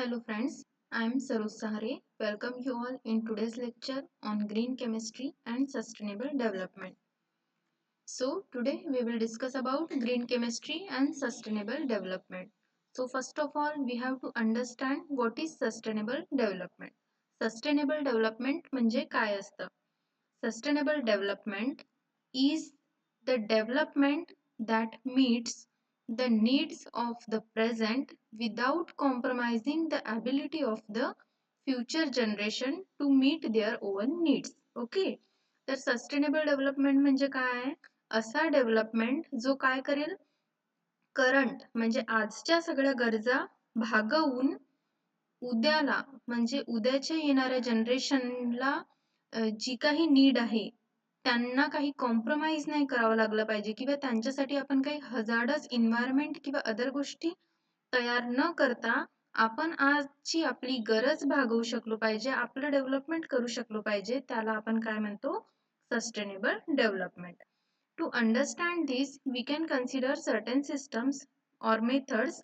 Hello friends, I am Saroj Sahare. Welcome you all in today's lecture on green chemistry and sustainable development. So today we will discuss about green chemistry and sustainable development. So first of all we have to understand what is sustainable development. Sustainable development म्हणजे काय असतं? Sustainable development is the development that meets the needs of the present without compromising the ability of the future generation to meet their own needs. Okay. तर sustainable development म्हणजे काय? असा development जो काय करेल, करंट म्हणजे आजच्या सगळ्या गरजा भागवून उद्याला म्हणजे उद्याच्या येणाऱ्या जनरेशनला जी काही नीड आहे त्यांना काही कॉम्प्रोमाइज नाही करावं लागलं पाहिजे किंवा त्यांच्यासाठी आपण काही हजार्डस एन्व्हायरमेंट किंवा अदर गोष्टी तयार न करता आपण आजची आपली गरज भागवू शकलो पाहिजे, आपलं डेव्हलपमेंट करू शकलो पाहिजे, त्याला आपण काय म्हणतो? Sustainable development. To understand this, we can consider certain systems or methods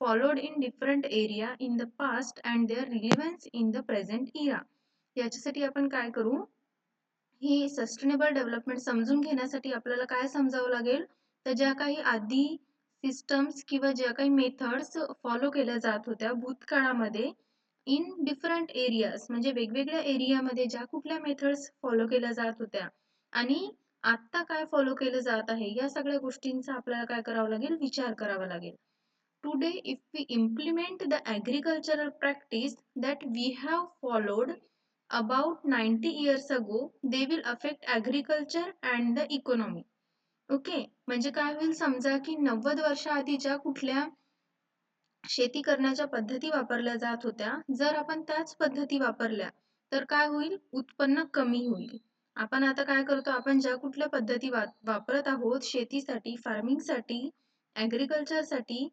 followed in different area in the past and their relevance in the present era. याच्यासाठी आपण काय करू? ही सस्टेनेबल डेव्हलपमेंट समजून घेण्यासाठी आपल्याला काय समजावं लागेल? तर ज्या काही आधी सिस्टम्स किंवा ज्या काही मेथड्स फॉलो केल्या जात होत्या भूतकाळामध्ये इन डिफरंट एरियाज म्हणजे वेगवेगळ्या एरियामध्ये ज्या कुठल्या मेथड्स फॉलो केल्या जात होत्या आणि आता काय फॉलो केलं जात आहे या सगळ्या गोष्टींचा आपल्याला काय करावं लागेल? विचार करावा लागेल. Today, if we implement the agricultural practice that we have followed about 90 years ago, they will affect agriculture and the economy. Okay, म्हणजे काय होईल? समजा की 90 वर्षाआधी ज्या कुठल्या शेती करण्याच्या पद्धती वापरल्या जात होत्या, जर आपण त्याच पद्धती वापरल्या तर काय होईल? उत्पन्न कमी होईल. आपण आता काय करतो? आपण ज्या कुठल्या पद्धती वापरत आहोत शेतीसाठी, फार्मिंगसाठी, ॲग्रिकल्चरसाठी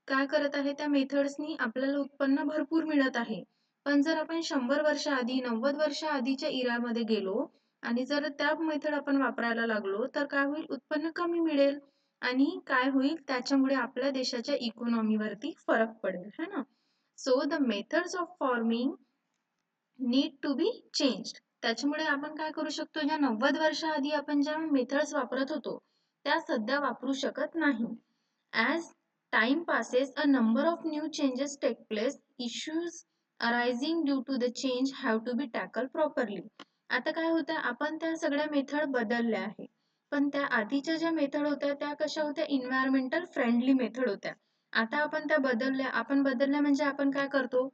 काय करत आहे? त्या मेथड्सनी आपल्याला उत्पन्न भरपूर मिळत आहे. पण जर आपण 100 वर्ष आधी, 90 वर्ष आधीच्या इरामध्ये गेलो आणि जर त्या मेथड आपण वापरायला लागलो तर काय होईल? उत्पन्न कमी मिळेल. आणि काय होईल? त्याच्यामुळे आपल्या देशाच्या इकॉनॉमीवरती फरक पडेल, है ना? So the methods of farming need to be changed. त्याच्यामुळे आपण काय करू शकतो? ज्या 90 वर्षाआधी आपण ज्या मेथड्स वापरत होतो त्या सध्या वापरू शकत नाही. As time passes, a number of new changes take place. Issues arising due to the change have to be tackled properly. आता काय होतं? आपण त्या सगळ्या मेथड बदलल्या आहे. पण त्या आधीच्या ज्या मेथड होत्या त्या कशा होत्या? इन्व्हायरमेंटल फ्रेंडली मेथड होत्या. आता आपण त्या बदलल्या. आपण बदलल्या म्हणजे आपण काय करतो?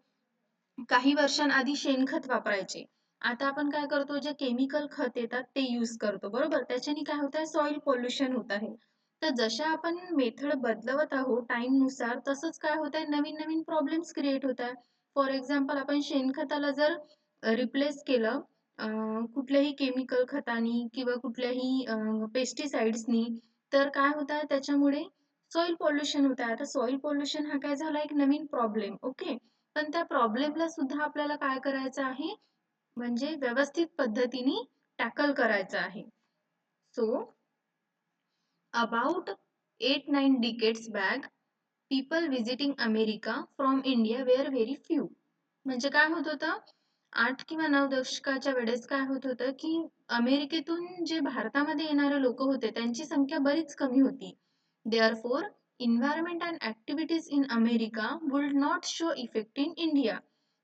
काही वर्षांआधी शेणखत वापरायचे. आता आपण काय करतो? जे केमिकल खत येतात ते यूज करतो. बरोबर? त्याच्याने काय होत आहे? सॉइल पोल्युशन होत आहे. तर जशा आपण मेथड बदलवत आहोत टाईमनुसार तसंच काय होत आहे? नवीन नवीन प्रॉब्लेम्स क्रिएट होत आहे. फॉर एक्झाम्पल आपण शेणखताला जर रिप्लेस केलं कुठल्याही केमिकल खतानी किंवा कुठल्याही पेस्टिसाइड्सनी तर काय होत आहे? त्याच्यामुळे सॉइल पोल्युशन होत आहे. आता सॉइल पोल्युशन हा काय झाला? एक नवीन प्रॉब्लेम. ओके. पण त्या प्रॉब्लेमला सुद्धा आपल्याला काय करायचं आहे? म्हणजे व्यवस्थित पद्धतीने टॅकल करायचं आहे. So about 8-9 decades back, people visiting America from India were very few. म्हणजे काय होत होतं? 8 किंवा 9 दशकाच्या वेळेस काय होत होतं की अमेरिकेतून जे भारतामध्ये येणारे लोक होते त्यांची संख्या बरीच कमी होती. Therefore, environment and activities in America would not show effect in India.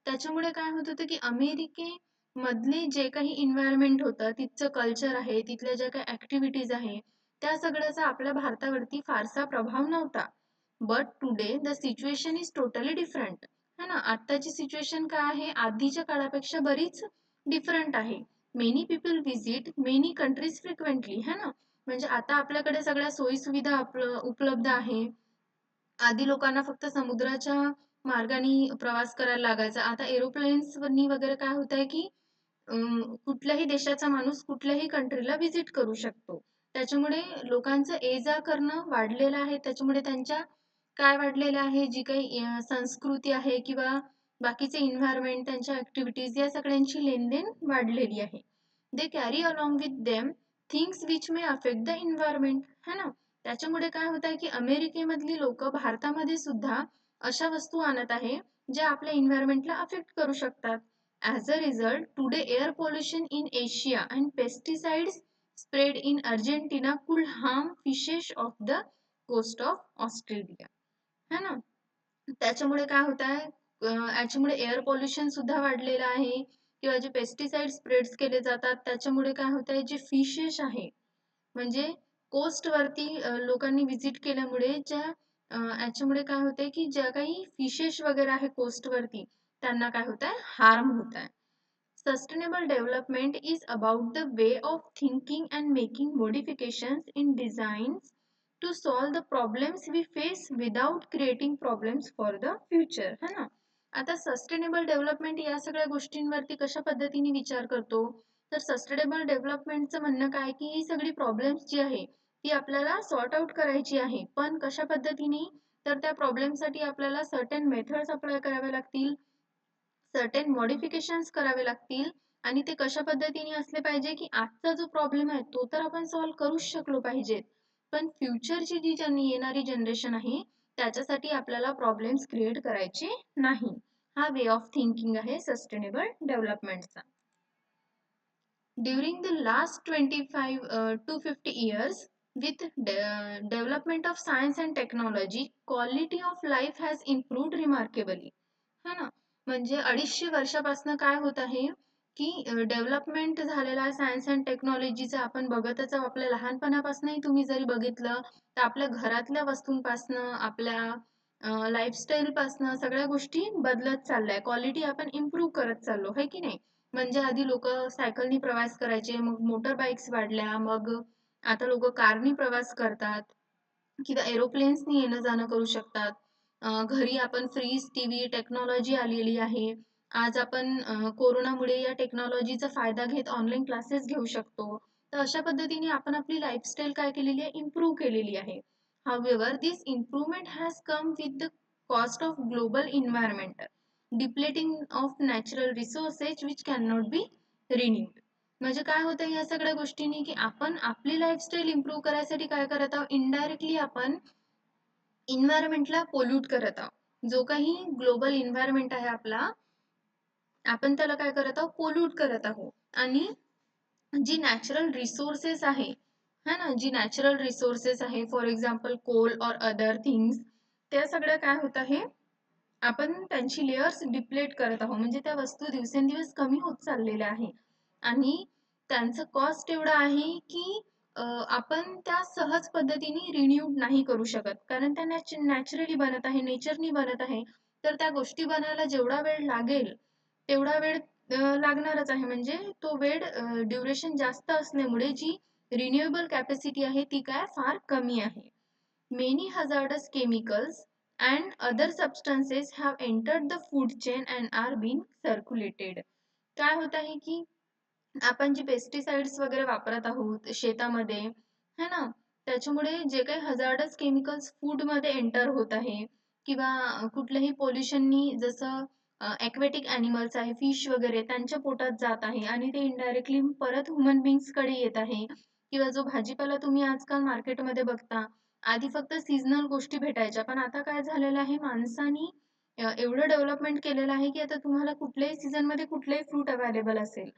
त्याच्यामुळे काय होत होतं की अमेरिकेमधले जे काही एन्व्हायरमेंट होतं, तिथचं कल्चर आहे, तिथल्या ज्या काही ॲक्टिव्हिटीज आहे, त्या सगळ्याचा आपल्या भारतावरती फारसा प्रभाव नव्हता. But today the situation is totally different. है ना? आत्ताची सिच्युएशन काय आहे? आधीच्या काळापेक्षा बरीच डिफरंट आहे. Many people visit many countries frequently. है ना? म्हणजे आता आपल्याकडे सगळ्या सोयीसुविधा उपलब्ध आहे. आधी लोकांना फक्त समुद्राच्या मार्गाने प्रवास करायला लागायचा. आता एरोप्लेन्सनी वगैरे काय होत आहे की कुठल्याही देशाचा माणूस कुठल्याही कंट्रीला व्हिजिट करू शकतो. त्याच्यामुळे लोकांचं ये-जा करणं वाढलेलं आहे. त्याच्यामुळे त्यांच्या काय वाढलेलं आहे? जी काही संस्कृती आहे किंवा बाकीचे एन्व्हायरमेंट, त्यांच्या ॲक्टिव्हिटीज या सगळ्यांची लेनदेन वाढलेली आहे. They carry along with them things which may affect the environment. है ना? त्याच्यामुळे काय होत आहे की अमेरिकेमधली लोक भारतामध्ये सुद्धा अशा वस्तू आणत आहे जे आपल्या इन्व्हायरमेंटला अफेक्ट करू शकतात. As a result today air pollution in Asia and pesticides spread in Argentina could harm fishes off the coast of Australia. है ना. त्याच्यामुळे काय होत आहे, याच्यामुळे एअर पोल्युशन सुद्धा वाढलेलं आहे किंवा जे पेस्टिसाइड स्प्रेड्स केले जातात त्याच्यामुळे काय होत आहे, जे फिशेस आहे म्हणजे कोस्टवरती लोकांनी व्हिजिट केल्यामुळे याच्यामुळे काय होतंय की ज्या काही फिशेस वगैरे आहे कोस्टवरती त्यांना काय होत आहे, हार्म होत आहे. Sustainable development is about the way of thinking and making modifications in designs to solve the problems we face without creating problems for the future. है ना. आता सस्टेनेबल डेव्हलपमेंट या सगळ्या गोष्टींवरती कशा पद्धतीने विचार करतो, तर सस्टेनेबल डेव्हलपमेंटचं म्हणणं काय की ही सगळी प्रॉब्लेम्स जी आहे ती आपल्याला सॉर्ट आउट करायची आहे, पण कशा पद्धतीने, तर त्या प्रॉब्लेमसाठी आपल्याला सर्टन मेथड्स अप्लाय कराव्या लागतील, सर्टेन मॉडिफिकेशन्स करावे लागतील आणि ते कशा पद्धतीने असले पाहिजे की आजचा जो प्रॉब्लेम आहे तो तर आपण सॉल्व्ह करूच शकलो पाहिजेत, पण फ्युचरची जी येणारी जनरेशन आहे त्याच्यासाठी आपल्याला प्रॉब्लेम्स क्रिएट करायचे नाही. हा वे ऑफ थिंकिंग आहे सस्टेनेबल डेव्हलपमेंटचा. During the last 25 to 50 years, with development of science and technology, quality of life has improved remarkably. है ना. म्हणजे 250 वर्षापासून काय होत आहे की डेव्हलपमेंट झालेला आहे सायन्स अँड टेक्नॉलॉजीचा. आपण बघतच आहोत, आपल्या लहानपणापासूनही तुम्ही जरी बघितलं तर आपल्या घरातल्या वस्तूंपासनं, आपल्या लाईफस्टाईल पासनं सगळ्या गोष्टी बदलत चालल्या, क्वालिटी आपण इम्प्रूव्ह करत चाललो आहे की नाही. म्हणजे आधी लोक सायकलनी प्रवास करायचे, मग मोटर बाईक्स वाढल्या, मग आता लोक कारनी प्रवास करतात किंवा एरोप्लेन्सनी येणं जाणं करू शकतात. घरी आपण फ्रीज, टीव्ही टेक्नॉलॉजी आलेली आहे. आज आपण कोरोनामुळे या टेक्नॉलॉजीचा फायदा घेत ऑनलाईन क्लासेस घेऊ शकतो. तर अशा पद्धतीने आपण आपली लाईफस्टाईल काय केलेली आहे, इम्प्रूव्ह केलेली आहे. However, this improvement has come with the cost of global environment, depleting of natural resources which cannot be renewed. म्हणजे काय होतं या सगळ्या गोष्टींनी की आपण आपली लाईफस्टाईल इम्प्रूव्ह करायसाठी काय करत आहोत, इनडायरेक्टली आपण इन्व्हायरमेंटला पोल्यूट करत आहोत. जो काही ग्लोबल इन्व्हायरमेंट आहे आपला, आपण त्याला काय करत आहोत, पोल्यूट करत आहोत. आणि जी नॅचरल रिसोर्सेस आहे, है ना, जी नॅचरल रिसोर्सेस आहे, फॉर एक्झाम्पल कोल और अदर थिंग्स, त्या सगळ्या काय होत आहे, आपण त्यांची लेयर्स डिप्लेट करत आहोत. म्हणजे त्या वस्तू दिवसेंदिवस कमी होत चाललेल्या आहे आणि त्यांचं कॉस्ट एवढं आहे की आपण त्या सहज पद्धतीने रिन्यू नाही करू शकत, कारण त्या नॅचरली बनत आहे, नेचरनी बनत आहे. तर त्या गोष्टी बनायला जेवढा वेळ लागेल तेवढा वेळ लागणारच आहे. म्हणजे तो वेळ ड्युरेशन जास्त असल्यामुळे जी रिन्युएबल कॅपॅसिटी आहे ती काय फार कमी आहे. Many hazardous chemicals and other substances have entered the food chain and are being circulated. काय होत आहे की आपण जी पेस्टिसाइड्स वगैरे वापरत आहोत शेतामध्ये, है ना, त्याच्यामुळे जे काही हजार्डस केमिकल्स फूडमध्ये एंटर होत आहे किंवा कुठल्याही पोल्युशननी, जसं ॲक्वेटिक ॲनिमल्स आहे, फिश वगैरे त्यांच्या पोटात जात आहे आणि ते इनडायरेक्टली परत ह्युमन बीइंग्सकडे येत आहे. किंवा जो भाजीपाला तुम्ही आजकाल मार्केटमध्ये बघता, आधी फक्त सीझनल गोष्टी भेटायच्या, पण आता काय झालेलं आहे, माणसानी एवढं डेव्हलपमेंट केलेलं आहे की आता तुम्हाला कुठल्याही सीझनमध्ये कुठलेही फ्रूट अवेलेबल असेल,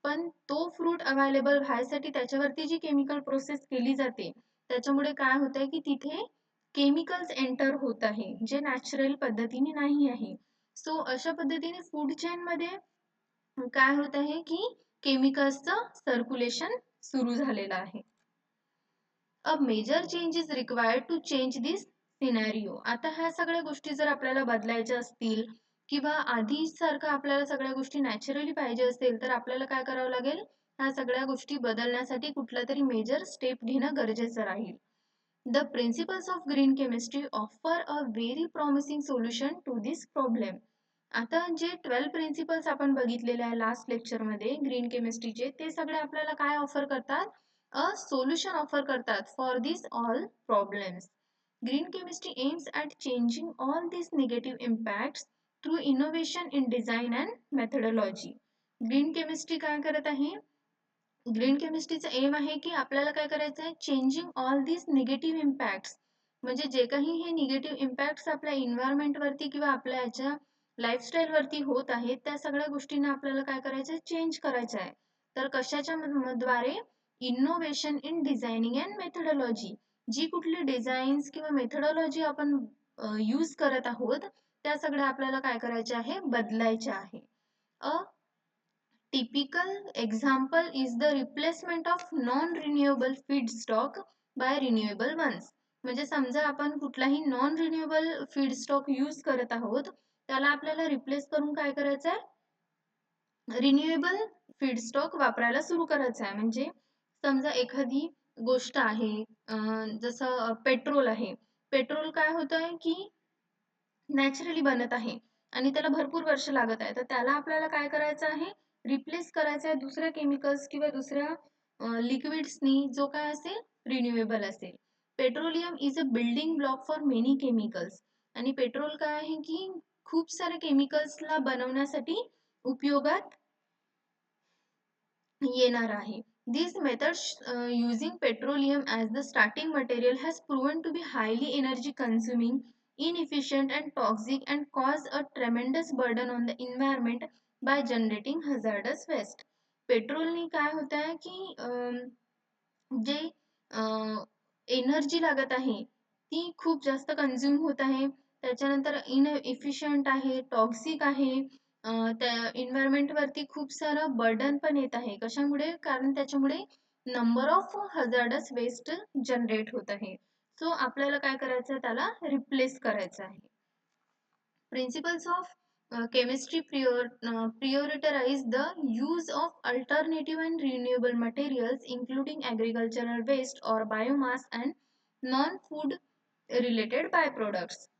पण तो फ्रूट अवेलेबल व्हायसाठी त्याच्यावरती जी केमिकल प्रोसेस केली जाते त्याच्यामुळे काय होतंय की तिथे केमिकल्स एंटर होत आहे जे नॅचरल पद्धतीने नाही आहे. सो अशा पद्धतीने फूड चेन मध्ये काय होत आहे की केमिकल्सचं सर्क्युलेशन सुरू झालेलं आहे. A major change is required to change this scenario. आता ह्या सगळ्या गोष्टी जर आपल्याला बदलायच्या असतील किंवा आधी सारखं आपल्याला सगळ्या गोष्टी नॅचरली पाहिजे असेल तर आपल्याला काय करावं लागेल, ह्या सगळ्या गोष्टी बदलण्यासाठी कुठला तरी मेजर स्टेप घेणं गरजेचं राहील. The principles of green chemistry offer a very promising solution to this problem. आता जे 12 प्रिन्सिपल्स आपण बघितलेले आहे लास्ट लेक्चरमध्ये ग्रीन केमिस्ट्रीचे, ते सगळे आपल्याला काय ऑफर करतात, अ सोल्युशन ऑफर करतात for this all problems. Green chemistry AIIMS at changing all this negative impacts through innovation in design and methodology. Green chemistry काय करत आहे, ग्रीन केमिस्ट्रीचं एम आहे की आपल्याला काय करायचं आहे, चेंजिंग ऑल दिस निगेटिव्ह इम्पॅक्ट्स, म्हणजे जे काही हे निगेटिव्ह इम्पॅक्ट्स आपल्या इन्व्हायरमेंटवरती किंवा आपल्या लाईफस्टाईलवरती होत आहे त्या सगळ्या गोष्टींना आपल्याला काय करायचं आहे, चेंज करायचं आहे. तर कशाच्या द्वारे? Innovation in designing and methodology. जी कुठली डिझाईन्स किंवा मेथडॉलॉजी आपण यूज करत आहोत त्या सगळ्या आपल्याला काय करायच्या आहे, बदलायच्या आहे. अ typical example is the replacement of non-renewable feedstock by renewable ones. म्हणजे समजा आपण कुठलाही नॉन रिन्युएबल फीडस्टॉक यूज करत आहोत त्याला आपल्याला रिप्लेस करून काय करायचं आहे, रिन्युएबल फीडस्टॉक वापरायला सुरू करायचं आहे. म्हणजे समजा एखादी गोष्ट आहे, जसं पेट्रोल आहे. पेट्रोल काय होत आहे की नॅचरली बनत आहे आणि त्याला भरपूर वर्ष लागत आहे, तर त्याला आपल्याला काय करायचं आहे, रिप्लेस करायचं आहे दुसऱ्या केमिकल्स किंवा दुसऱ्या लिक्विड्सनी जो काय असेल, रिन्युएबल असेल. Petroleum is a building block for many chemicals. आणि पेट्रोल काय आहे की खूप सारे केमिकल्सला बनवण्यासाठी उपयोगात येणार आहे. These methods using petroleum as the starting material has proven to be highly energy consuming, inefficient and toxic and cause a tremendous burden on the environment by generating hazardous waste. पेट्रोलनी काय होत आहे की जे एनर्जी लागत आहे ती खूप जास्त कंझ्युम होत आहे. त्याच्यानंतर इनएफिशियंट आहे, टॉक्सिक आहे. त्या एन्व्हायरमेंट वरती खूप सारं बर्डन पण येत आहे. कशामुळे? कारण त्याच्यामुळे number of hazardous waste generate होत आहे. सो आपल्याला काय करायचं, त्याला रिप्लेस करायचं आहे. Principles of chemistry prioritize the use of alternative and renewable materials, including agricultural waste or biomass and non-food related byproducts.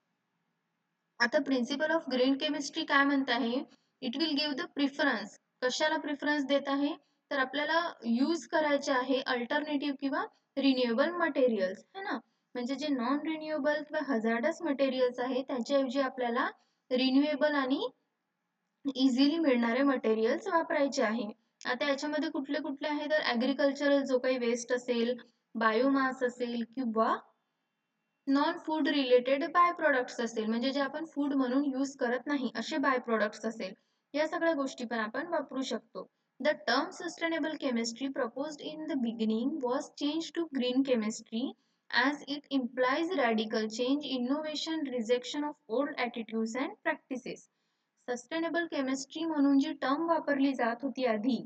आता प्रिन्सिपल ऑफ ग्रीन केमिस्ट्री काय म्हणत आहे, it will give the preference. कशाला प्रिफरन्स देत आहे, तर आपल्याला यूज करायचे आहे अल्टरनेटिव्ह किंवा रिन्युएबल मटेरियल्स है ना. म्हणजे जे नॉन रिन्युएबल किंवा हजार्डस मटेरियल्स आहे त्याच्याऐवजी आपल्याला रिन्युएबल आणि इझिली मिळणारे मटेरियल्स वापरायचे आहे. आता याच्यामध्ये कुठले कुठले आहे, तर ॲग्रिकल्चरल जो काही वेस्ट असेल, बायोमास असेल किंवा non food related by products असेल, म्हणजे जे आपण फूड म्हणून यूज करत नाही असे बाय प्रोडक्ट्स असेल, या सगळ्या गोष्टी पण आपण वापरू शकतो. The term sustainable chemistry proposed in the beginning was change to green chemistry as it implies radical change, innovation, rejection of old attitudes and practices. Sustainable chemistry म्हणून जी टर्म वापरली जात होती आधी,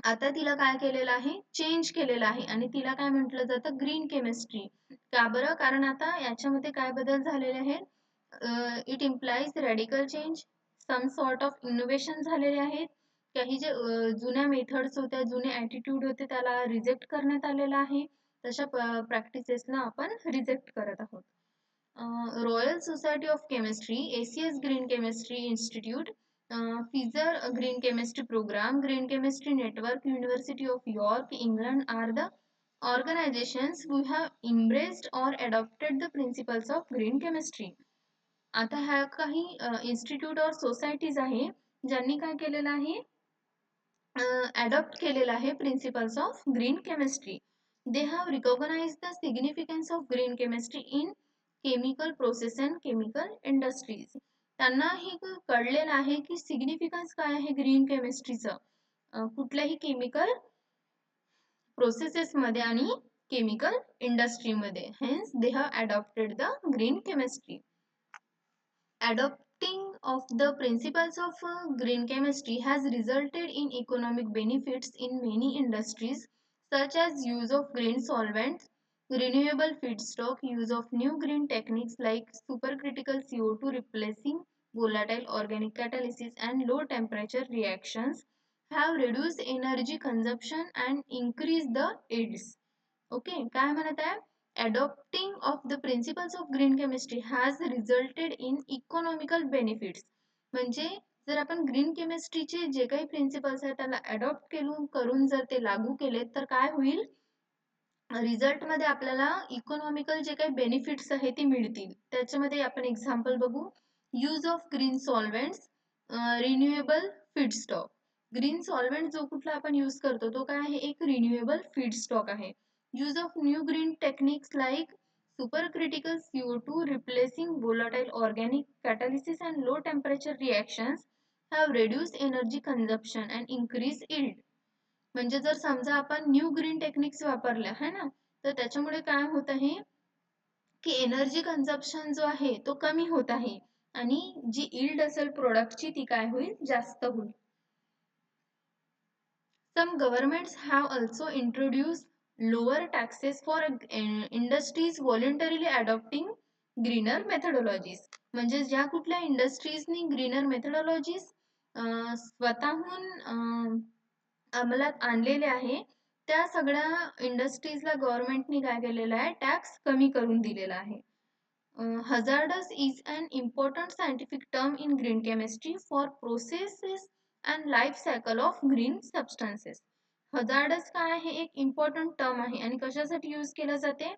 आता तिला काय केलेलं आहे, चेंज केलेलं आहे आणि तिला काय म्हटलं जातं, ग्रीन केमिस्ट्री. का बरं? कारण आता याच्यामध्ये काय बदल झालेले आहेत, it implies radical change, some sort of innovation झालेले आहेत. काही जे जुन्या मेथड्स होत्या, जुने ॲटिट्यूड होते त्याला रिजेक्ट करण्यात आलेलं आहे. तशा प्रॅक्टिसेसला आपण रिजेक्ट करत आहोत. Royal society of chemistry, ACS green chemistry institute, Pfizer Green Chemistry Program, Green Chemistry Network, University of York, England are the organizations who have embraced or adopted the principles of green chemistry. आता ह्या काही institute और societies आहे ज्यांनी काय केलेलं आहे, adopt केलेलं आहे principles of green chemistry. They have recognise the significance of green chemistry in chemical process and chemical industries. त्यांना हे कळलेलं आहे की सिग्निफिकन्स काय आहे ग्रीन केमिस्ट्रीचं कुठल्याही केमिकल प्रोसेसेसमध्ये आणि केमिकल इंडस्ट्रीमध्ये. Hence they have adopted the green chemistry. Adopting of the principles of green chemistry has resulted in economic benefits in many industries, such as use of green solvents, renewable feedstock, use of new green techniques like supercritical CO2 replacing volatile organic catalysis, and low temperature reactions have reduced energy consumption and increased the yields. Okay, काय म्हणत आहे, adopting of the principles of green chemistry has resulted in economical benefits. म्हणजे जर आपण green केमिस्ट्रीचे जे काही principles आहेत त्याला अडॉप्ट करून जर ते लागू केले तर काय होईल, रिझल्ट मध्ये आपल्याला इकॉनॉमिकल जे काही बेनिफिट्स आहेत ते मिळतील. त्याच्यामध्ये आपण एक्झाम्पल बघू. Use of green solvents, renewable feedstock. Green solvent जो कुठला आपण यूज करतो तो काय आहे, एक रिन्युएबल फीडस्टॉक आहे. Use of new green techniques like supercritical CO2 replacing volatile organic catalysis and low temperature reactions have reduced energy consumption and increased yield. म्हणजे जर समजा आपण न्यू ग्रीन टेक्निक्स वापरल्या है ना, तर त्याच्यामुळे काय होत आहे की एनर्जी कन्झम्पशन जो आहे तो कमी होत आहे आणि जी यील्ड असेल प्रोडक्टची ती काय होईल, जास्त होईल. Some governments have also introduced lower taxes for industries voluntarily adopting greener methodologies. म्हणजे ज्या कुठल्या इंडस्ट्रीजनी ग्रीनर मेथडॉलॉजीज स्वतःहून अंमलात आणलेले आहे, त्या सगळ्या इंडस्ट्रीजला गव्हर्नमेंटनी काय केलेलं आहे, टॅक्स कमी करून दिलेला आहे. Hazardous is an important scientific term in green chemistry for processes and life cycle of green substances. Hazardous काय आहे, एक important term आहे आणि कशासाठी यूज केला जाते.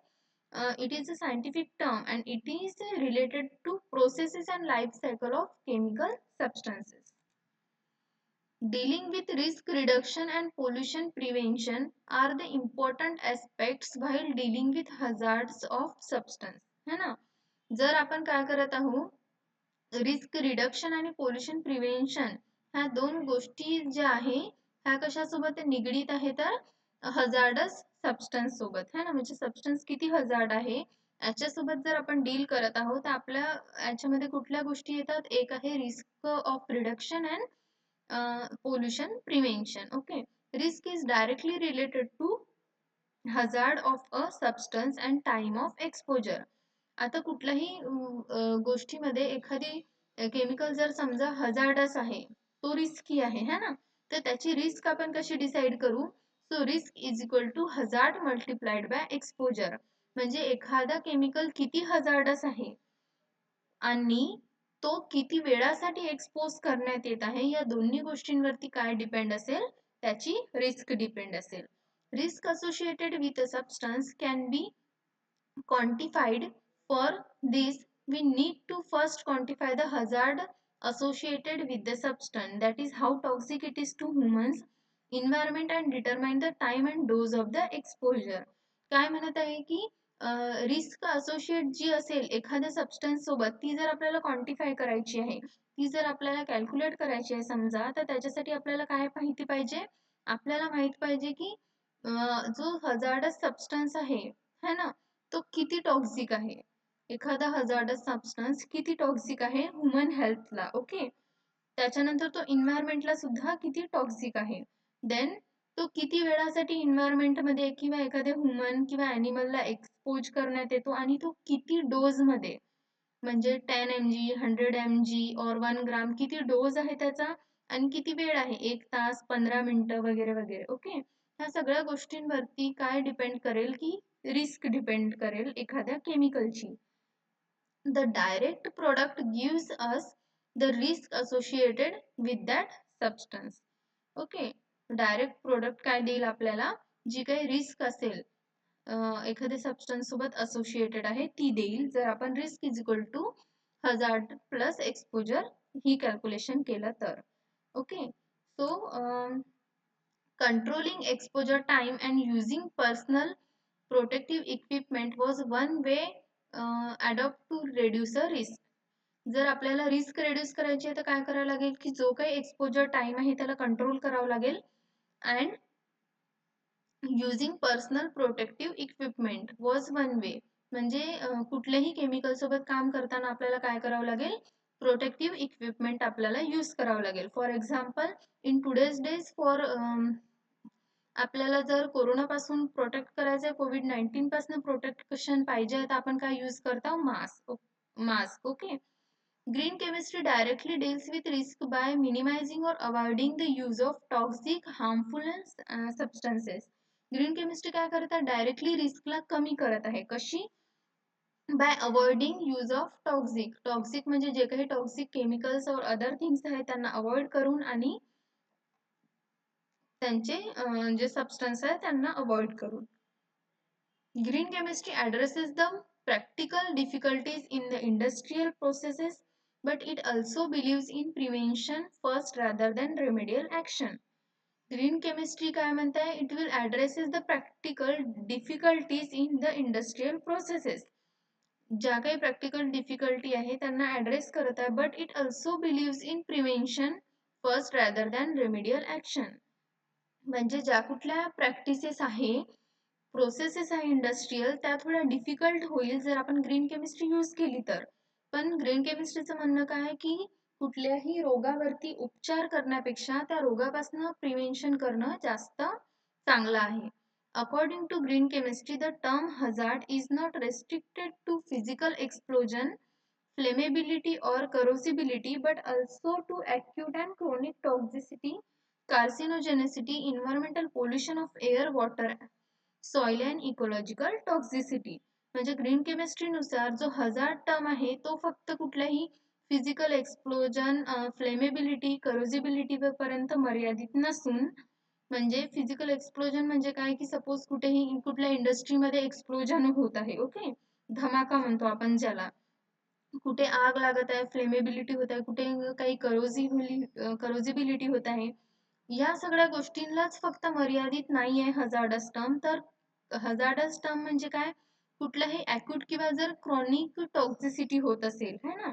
It is a scientific term and it is related to processes and life cycle of chemical substances. Dealing with risk reduction and pollution prevention are the important aspects while dealing with hazards of substance. है ना, जर आपण काय करत आहोत, risk reduction आणि pollution prevention ह्या दोन गोष्टी ज्या आहे ह्या कशासोबत निगडीत आहे, तर हजार्डस सबस्टन्स सोबत है ना. म्हणजे सबस्टन्स किती हजार्ड आहे याच्यासोबत जर आपण डील करत आहोत तर आपल्या याच्यामध्ये कुठल्या गोष्टी येतात, एक आहे risk of reduction and pollution prevention. Okay, risk is directly related to hazard of a substance and time of exposure. आता कुठल्याही गोष्टीमध्ये एखादी केमिकल जर समजा हजार्डस आहे, तो रिस्की आहे है ना, तर त्याची रिस्क आपण कशी डिसाइड करू. So risk is equal to hazard multiplied by exposure. म्हणजे एखादा केमिकल किती हजार्डस आहे आणि तो किती वेळासाठी एक्सपोज करण्यात येत आहे, या दोन्ही गोष्टींवरती काय डिपेंड असेल, त्याची रिस्क डिपेंड असेल. Risk associated with a substance can be quantified. For this, we need to first quantify the hazard associated with the substance, that is how toxic it is to humans, environment, and determine the time and dose of the exposure. काय म्हणत आहे की risk associate जी असेल एखाद्या substance सोबत, ती जर आपल्याला क्वांटिफाय करायची आहे, ती जर आपल्याला कॅल्क्युलेट करायची आहे समजा, तर त्याच्यासाठी आपल्याला काय माहिती पाहिजे, आपल्याला माहित पाहिजे की जो हजार्डस सबस्टन्स आहे है ना, तो किती टॉक्सिक आहे. एखादा हजार्डस सबस्टन्स किती टॉक्सिक आहे ह्युमन हेल्थला. ओके, त्याच्यानंतर तो इन्व्हायरमेंटला सुद्धा किती टॉक्सिक आहे. देन तो किती वेळासाठी इन्व्हायरमेंटमध्ये किंवा एखाद्या ह्युमन किंवा ॲनिमलला एक्सपोज करण्यात येतो आणि तो किती डोजमध्ये, म्हणजे 10 mg 100 mg और 1 ग्राम किती डोज आहे त्याचा आणि किती वेळ आहे, 1 तास 15 मिनिटं वगैरे वगैरे. ओके, ह्या सगळ्या गोष्टींवरती काय डिपेंड करेल की रिस्क डिपेंड करेल एखाद्या केमिकलची. The direct product gives us the risk associated with that substance. Okay, direct product काय देईल आपल्याला, जी काही रिस्क असेल एखाद्या सबस्टन्स सोबत असोसिएटेड आहे ती देईल, जर आपण risk is equal to hazard plus exposure ही कॅल्क्युलेशन केलं तर. Okay, so controlling exposure time and using personal protective equipment was one way adopt to reduce a risk. जर आपल्याला रिस्क रेड्यूस करायची आहे तर काय करावं लागेल की जो काही एक्सपोजर टाइम आहे त्याला कंट्रोल करावं लागेल and using personal protective equipment was one way. म्हणजे कुठल्याही केमिकल सोबत काम करताना आपल्याला काय करावं लागेल, प्रोटेक्टिव्ह इक्विपमेंट आपल्याला यूज करावं लागेल. For example in today's days for आपल्याला जर कोरोनापासून प्रोटेक्ट करायचं, कोविड-19 पासून प्रोटेक्शन पाहिजे तर आपण काय यूज करतो, mask. Okay, green chemistry directly deals with risk by minimizing or avoiding the use of toxic harmful substances. Green chemistry काय करत आहे, डायरेक्टली रिस्कला कमी करत आहे. कशी, bye avoiding use of toxic म्हणजे जे काही टॉक्सिक केमिकल्स और अदर थिंग्स आहेत त्यांना अवॉइड करून आणि त्यांचे जे सबस्टन्स आहे त्यांना अवॉइड करून. Green chemistry addresses the practical difficulties in the industrial processes, but it also believes in prevention first rather than remedial action. Green chemistry काय म्हणताय, it will addresses the practical difficulties in the industrial processes. ज्या काही practical difficulty आहे त्यांना address करत आहे, but it also believes in prevention first rather than remedial action. म्हणजे ज्या कुठल्या प्रॅक्टिसेस आहे, प्रोसेसेस आहे इंडस्ट्रियल, त्या थोड्या डिफिकल्ट होईल जर आपण ग्रीन केमिस्ट्री यूज केली तर. पण ग्रीन केमिस्ट्रीचं म्हणणं काय आहे की कुठल्याही रोगावरती उपचार करण्यापेक्षा त्या रोगापासून प्रिव्हेन्शन करणं जास्त चांगलं आहे. According to green chemistry, the term hazard is not restricted to physical explosion, flammability or corrosivity, but also to acute and chronic toxicity, carcinogenicity, environmental pollution of air, water, soil and ecological toxicity. म्हणजे green केमिस्ट्रीनुसार जो hazard term आहे तो फक्त कुठल्याही physical explosion, flammability, करोजिबिलिटी पर्यंत मर्यादित नसून, म्हणजे फिजिकल एक्सप्लोजन म्हणजे काय की सपोज कुठेही कुठल्या इंडस्ट्रीमध्ये एक्सप्लोजन होत आहे, ओके, धमाका म्हणतो आपण ज्याला, कुठे आग लागत आहे, फ्लेमेबिलिटी होत आहे, कुठे काही करोजिबिलिटी होत आहे, या सगळ्या गोष्टींनाच फक्त मर्यादित नाही आहे हजार्डस टर्म. तर हजार्डस टर्म म्हणजे काय, कुठल्याही ॲक्यूट किंवा जर क्रॉनिक टॉक्झिसिटी होत असेल है ना,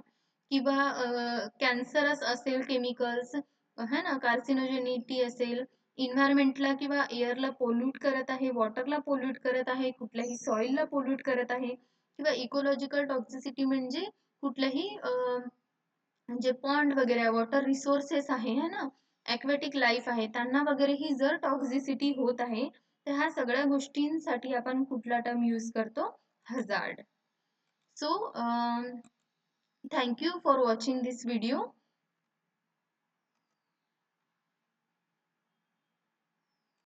किंवा कॅन्सरस असेल, केमिकल्स है ना, कार्सिनोजेनिटी असेल, इन्व्हायरमेंटला किंवा एअरला पोल्यूट करत आहे, वॉटरला पोल्यूट करत आहे, कुठल्याही सॉइलला पोल्यूट करत आहे, किंवा इकोलॉजिकल टॉक्झिसिटी म्हणजे कुठल्याही म्हणजे पॉन्ड वगैरे, वॉटर रिसोर्सेस आहे है ना, ॲक्वेटिक लाईफ आहे, त्यांना वगैरे ही जर टॉक्झिसिटी होत आहे, तर ह्या सगळ्या गोष्टींसाठी आपण कुठला टर्म यूज करतो, hazard. So thank you for watching this video.